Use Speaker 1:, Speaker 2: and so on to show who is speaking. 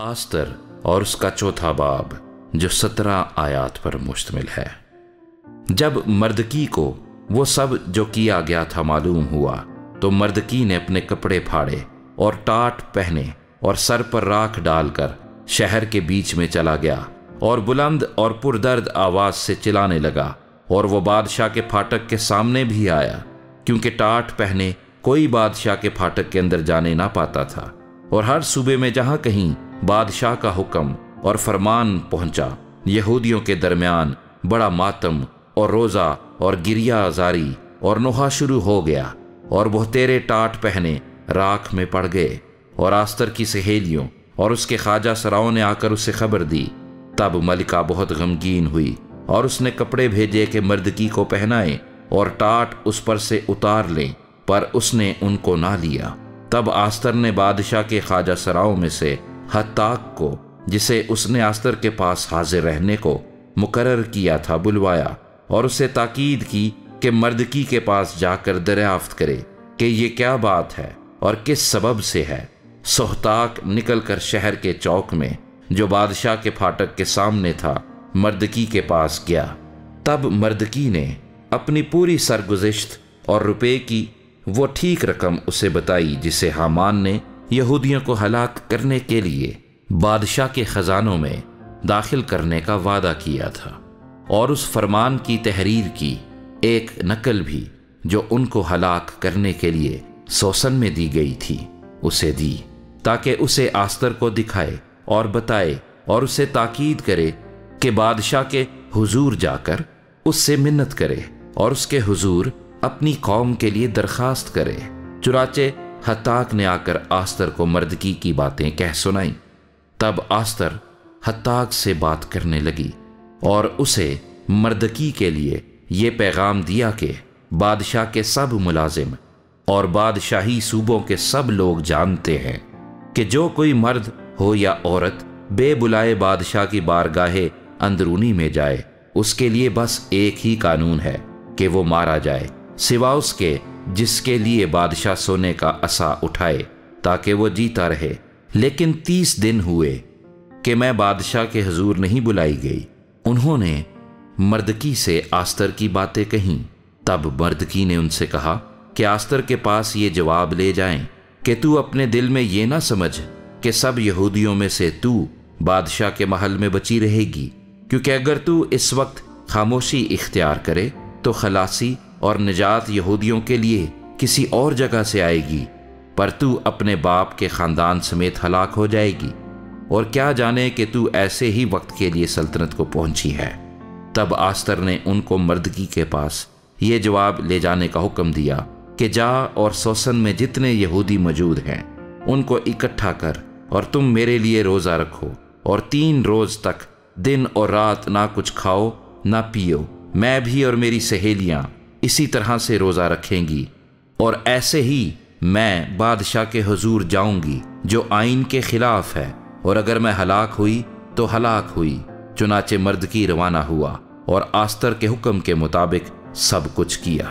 Speaker 1: Esther اور اس کا چوتھا باب جو 17 آیات پر مشتمل ہے۔ جب مردکی کو وہ سب جو کیا گیا تھا معلوم ہوا تو مردکی نے اپنے کپڑے پھاڑے اور ٹاٹ پہنے اور سر پر راکھ ڈال کر شہر کے بیچ میں چلا گیا اور بلند اور پردرد آواز سے چلانے لگا، اور وہ بادشاہ کے پھاٹک کے سامنے بھی آیا، کیونکہ ٹاٹ پہنے کوئی بادشاہ کے پھاٹک کے اندر جانے نہ پاتا تھا۔ اور ہر صوبے میں جہاں کہیں بادشاہ کا حکم اور فرمان پہنچا، یہودیوں کے درمیان بڑا ماتم اور روزہ اور گریہ زاری اور نوحہ شروع ہو گیا، اور بہتیرے ٹاٹ پہنے راکھ میں پڑ گئے۔ اور آستر کی سہیلیوں اور اس کے خواجہ سراؤں نے آ کر اسے خبر دی۔ تب ملکہ بہت غمگین ہوئی اور اس نے کپڑے بھیجے کہ مردکی کو پہنائیں اور ٹاٹ اس پر سے اتار لیں، پر اس نے ان کو نہ لیا۔ تب آستر نے بادشاہ کے خواجہ سراؤں میں سے حتاک کو، جسے اس نے آستر کے پاس حاضر رہنے کو مقرر کیا تھا، بلوایا اور اسے تاکید کی کہ مردکی کے پاس جا کر دریافت کرے کہ یہ کیا بات ہے اور کس سبب سے ہے۔ سہتاک نکل کر شہر کے چوک میں جو بادشاہ کے پھاٹک کے سامنے تھا مردکی کے پاس گیا۔ تب مردکی نے اپنی پوری سرگزشت اور روپے کی وہ ٹھیک رقم اسے بتائی جسے حامان نے یہودیوں کو ہلاک کرنے کے لیے بادشاہ کے خزانوں میں داخل کرنے کا وعدہ کیا تھا، اور اس فرمان کی تحریر کی ایک نقل بھی جو ان کو ہلاک کرنے کے لیے سوسن میں دی گئی تھی اسے دی، تاکہ اسے آستر کو دکھائے اور بتائے اور اسے تاکید کرے کہ بادشاہ کے حضور جا کر اس سے منت کرے اور اس کے حضور اپنی قوم کے لیے درخواست کرے۔ چنانچہ حتاک نے آ کر آستر کو مردکی کی باتیں کہہ سنائیں۔ تب آستر حتاک سے بات کرنے لگی اور اسے مردکی کے لیے یہ پیغام دیا کہ بادشاہ کے سب ملازم اور بادشاہی صوبوں کے سب لوگ جانتے ہیں کہ جو کوئی مرد ہو یا عورت بے بلائے بادشاہ کی بارگاہ اندرونی میں جائے، اس کے لیے بس ایک ہی قانون ہے کہ وہ مارا جائے، سوا اس کے جس کے لیے بادشاہ سونے کا عصا اٹھائے تاکہ وہ جیتا رہے۔ لیکن 30 دن ہوئے کہ میں بادشاہ کے حضور نہیں بلائی گئی۔ انہوں نے مردکی سے آستر کی باتیں کہیں۔ تب مردکی نے ان سے کہا کہ آستر کے پاس یہ جواب لے جائیں کہ تو اپنے دل میں یہ نہ سمجھ کہ سب یہودیوں میں سے تو بادشاہ کے محل میں بچی رہے گی، کیونکہ اگر تو اس وقت خاموشی اختیار کرے تو خلاصی اور نجات یہودیوں کے لیے کسی اور جگہ سے آئے گی، پر تو اپنے باپ کے خاندان سمیت ہلاک ہو جائے گی، اور کیا جانے کہ تو ایسے ہی وقت کے لیے سلطنت کو پہنچی ہے۔ تب آستر نے ان کو مردکی کے پاس یہ جواب لے جانے کا حکم دیا کہ جا اور سوسن میں جتنے یہودی موجود ہیں ان کو اکٹھا کر، اور تم میرے لیے روزہ رکھو، اور 3 روز تک دن اور رات نہ کچھ کھاؤ نہ پیو۔ میں بھی اور میری سہیلیاں اسی طرح سے روزہ رکھیں گی، اور ایسے ہی میں بادشاہ کے حضور جاؤں گی جو آئین کے خلاف ہے، اور اگر میں ہلاک ہوئی تو ہلاک ہوئی۔ چنانچہ مردکی روانہ ہوا اور آستر کے حکم کے مطابق سب کچھ کیا۔